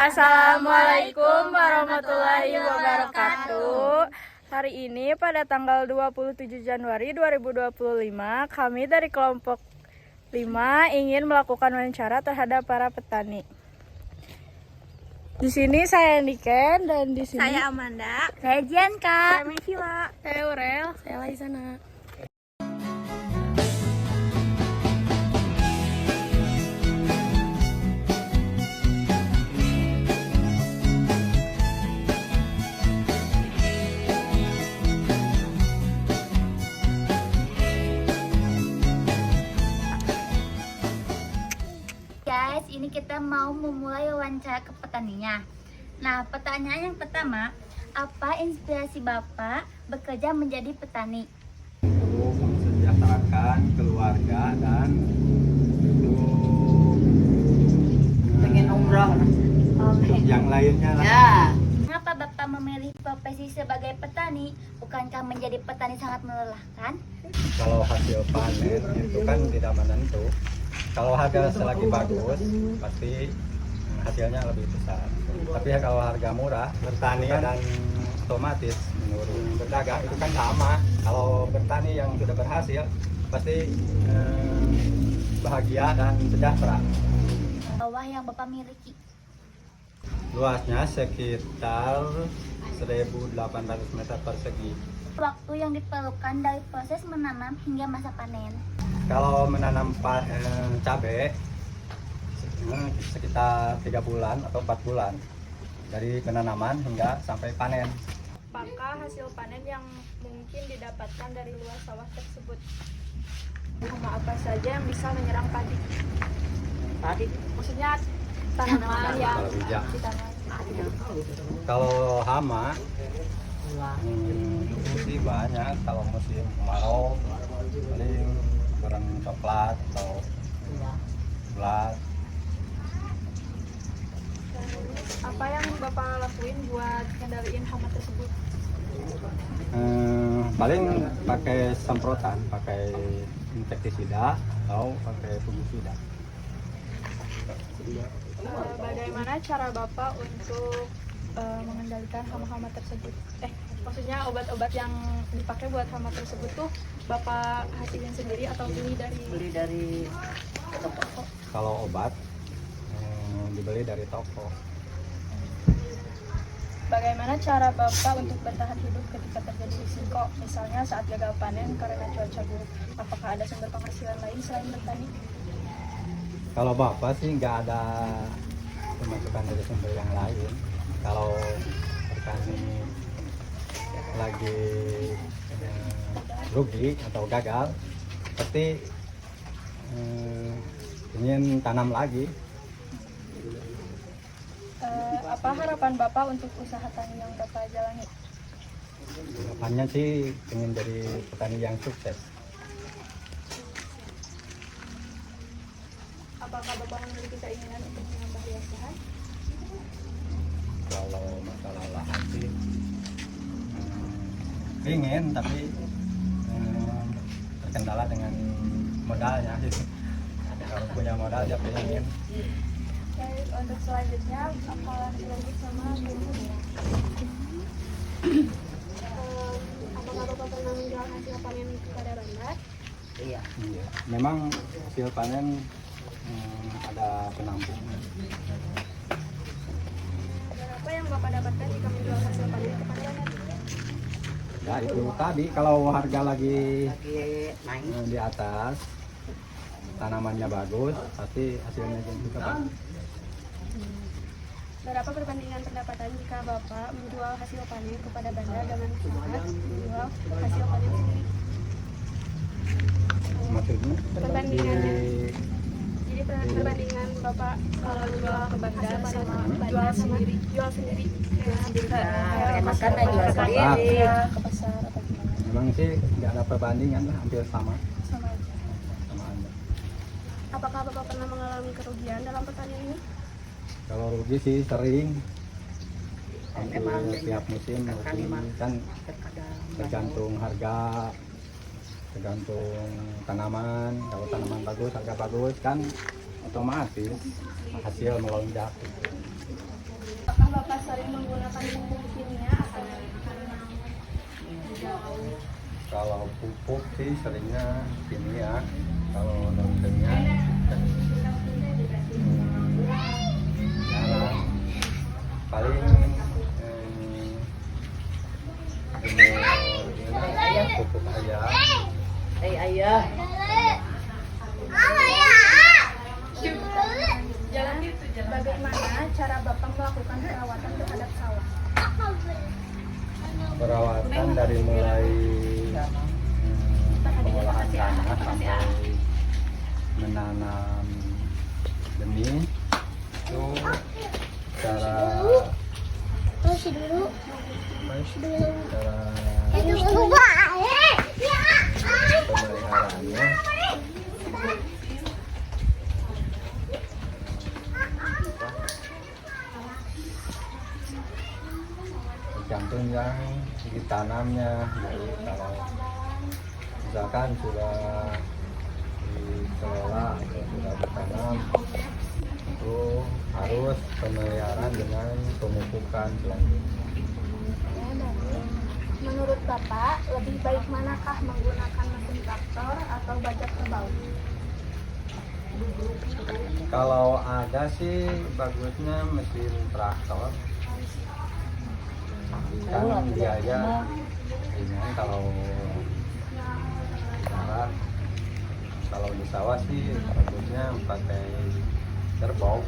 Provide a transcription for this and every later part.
Assalamualaikum warahmatullahi wabarakatuh. Hari ini pada tanggal 27 Januari 2025, kami dari kelompok 5 ingin melakukan wawancara terhadap para petani. Di sini saya Niken dan di sini saya Amanda, saya Jianka, saya Mevila, saya Aurel, saya Laisana. guys. Ini kita mau memulai wawancara ke petaninya. Nah, pertanyaan yang pertama, apa inspirasi Bapak bekerja menjadi petani? Untuk mensejahterakan keluarga dan untuk pengen umroh yang lainnya lah. ya. Mengapa Bapak memilih profesi sebagai petani? Bukankah menjadi petani sangat melelahkan? Kalau hasil panen itu kan tidak menentu. Kalau harga selagi bagus pasti hasilnya lebih besar. Tapi kalau harga murah, bertani dan otomatis menurut berdagang itu kan sama. Kalau bertani yang sudah berhasil pasti bahagia dan sejahtera. Sawah yang Bapak miliki. Luasnya sekitar 1.800 meter persegi. Waktu yang diperlukan dari proses menanam hingga masa panen. Kalau menanam cabai sekitar 3 bulan atau 4 bulan dari penanaman hingga sampai panen. Apakah hasil panen yang mungkin didapatkan dari luas sawah tersebut? Hama apa saja yang bisa menyerang padi? Tadi Maksudnya tanaman yang Kalau bijak. ditanam. Kalau hama sih banyak. Kalau musim kemarau paling barang coklat atau ulat. Apa yang Bapak lakuin buat ngendaliin hama tersebut? Paling pakai semprotan, pakai insektisida atau pakai fungisida. Bagaimana cara Bapak untuk mengendalikan hama-hama tersebut? Maksudnya obat-obat yang dipakai buat hama tersebut tuh Bapak hasilin sendiri atau beli dari toko. Kalau obat dibeli dari toko. Bagaimana cara Bapak untuk bertahan hidup ketika terjadi risiko, misalnya saat gagal panen karena cuaca buruk? Apakah ada sumber penghasilan lain selain bertani? Kalau bapak sih nggak ada pemasukan dari sumber yang lain. Kalau petani lagi rugi atau gagal, pasti ingin tanam lagi. Apa harapan Bapak untuk usaha tani yang Bapak jalani? Harapannya sih ingin jadi petani yang sukses. Apakah Bapak memiliki keinginan untuk menambah luas lahan? Kalau masalah lahan sih ingin, tapi terkendala dengan modalnya. Kalau punya modal ya pengen. Baik, untuk selanjutnya akan dilanjut sama Bunda. Apakah Bapak pernah menjual hasil panen kepada bandar? Iya. Iya. Memang hasil panen ada penampung. Dan apa yang Bapak dapatkan jika menjual hasil panen kepada bandar? Ya itu tadi, kalau harga lagi Naik. di atas, tanamannya bagus, pasti hasilnya juga bagus. Berapa perbandingan pendapatan jika Bapak menjual hasil panen kepada bandar dengan saat menjual hasil panen sendiri? Maksudnya? Perbandingannya. Jadi perbandingan Bapak kalau jual ke bandar sama jual sendiri, kayak makan dan jual sendiri. ke pasar atau gimana? Memang sih nggak ada perbandingan lah, hampir sama Sama aja. sama Anda. Apakah Bapak pernah mengalami kerugian dalam pertanian ini? Kalau rugi sih sering. Emang Hampir tiap musim rugi kan, tergantung harga, tergantung tanaman. Kalau tanaman bagus, harga bagus kan otomatis hasil melonjak. menggunakan pupuk kimia atau Kalau pupuk sih seringnya kimia, kalau non-kimia jarang. Paling pupuk aja. Ayah. bagaimana cara Bapak melakukan perawatan terhadap sawah? Perawatan dari mulai pengolahan tanah sampai menanam benih itu cara pemeliharaannya tergantung yang ditanamnya. Jadi kalau misalkan sudah dikelola atau sudah ditanam itu harus pemeliharaan dengan pemupukan selanjutnya. Menurut Bapak, lebih baik manakah menggunakan mesin traktor atau bajak terbau? Kalau ada sih bagusnya mesin traktor, kan biaya ringan. Kalau darat, kalau di sawah sih bagusnya pakai kerbau.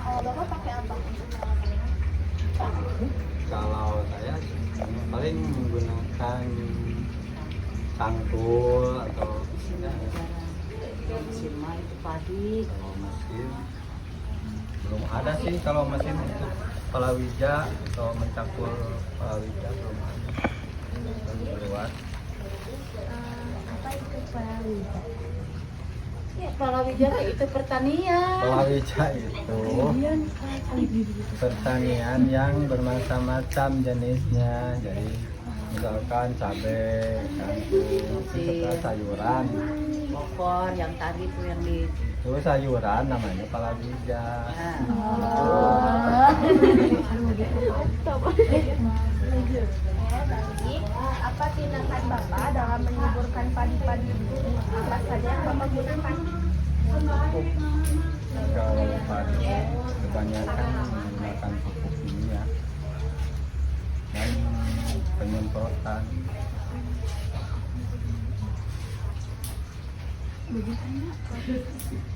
Kalau Bapak pakai apa untuk melakukannya? Kalau saya paling menggunakan tangkul atau Mesin mah itu padi. kalau mesin belum ada sih. Kalau mesin untuk palawija atau mencampur palawija belum ada. Lewat Apa itu palawija? Ya, palawija itu pertanian. palawija itu pertanian yang bermacam-macam jenisnya. Jadi misalkan cabai, kangkung, serta sayuran. Pokor yang tadi tuh yang di Itu sayuran namanya palawija. Apa tindakan Bapak dalam menyuburkan padi-padi itu? Apa saja yang Bapak gunakan? Kalau padi kebanyakan menggunakan pupuk kimia dan penyemprotan.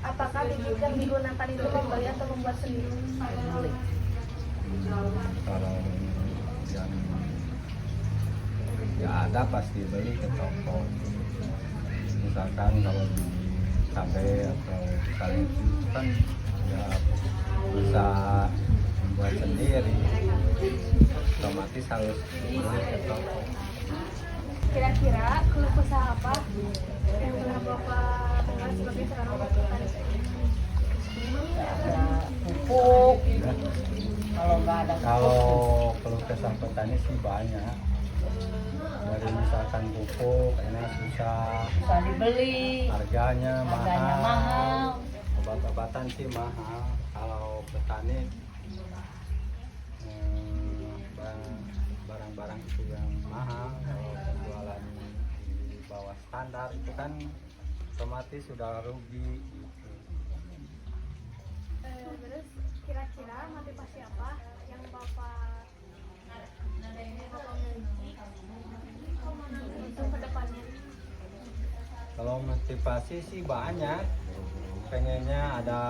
Apakah bibit yang digunakan itu membeli atau membuat sendiri? Kalau yang ya ada pasti beli ke toko. Misalkan kalau di cabai atau kalian itu kan ya bisa membuat sendiri, otomatis harus beli ke toko. Kira-kira keluh kesah apa yang pernah Bapak dengar sebagai seorang petani? ada pupuk. Kalau nggak ada Kalau keluh kesah petani sih banyak. Dari misalkan pupuk enak susah, susah dibeli, harganya harganya mahal. obat-obatan sih mahal. Kalau petani barang-barang itu yang mahal. Kalau penjualan di bawah standar itu kan otomatis sudah rugi gitu. Terus kira-kira motivasi apa yang Bapak miliki untuk kedepannya? Kalau motivasi sih banyak, pengennya ada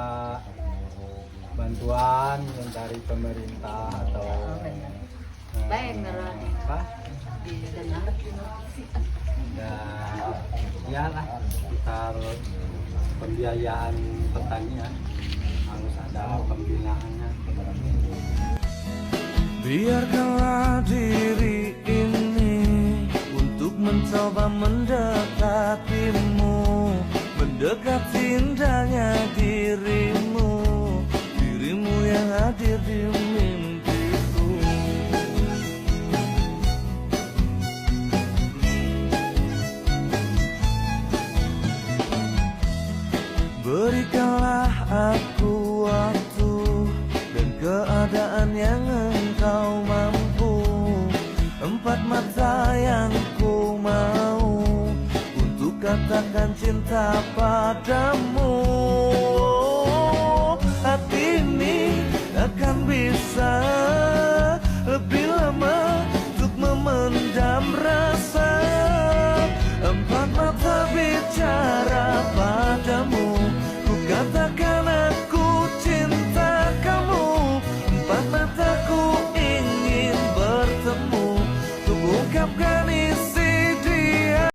bantuan dari pemerintah atau Baik, ngeran. apa Didengar. dan iyalah sekitar pembiayaan pertanian harus ada pembinaannya. Biarkanlah diri ini untuk mencoba mendekatimu, mendekati indahnya dirimu, dirimu yang hadir di mimpiku. Berikanlah aku waktu dan keadaan yang kau mampu, empat mata yang ku mau untuk katakan cinta padamu. Hati ini takkan bisa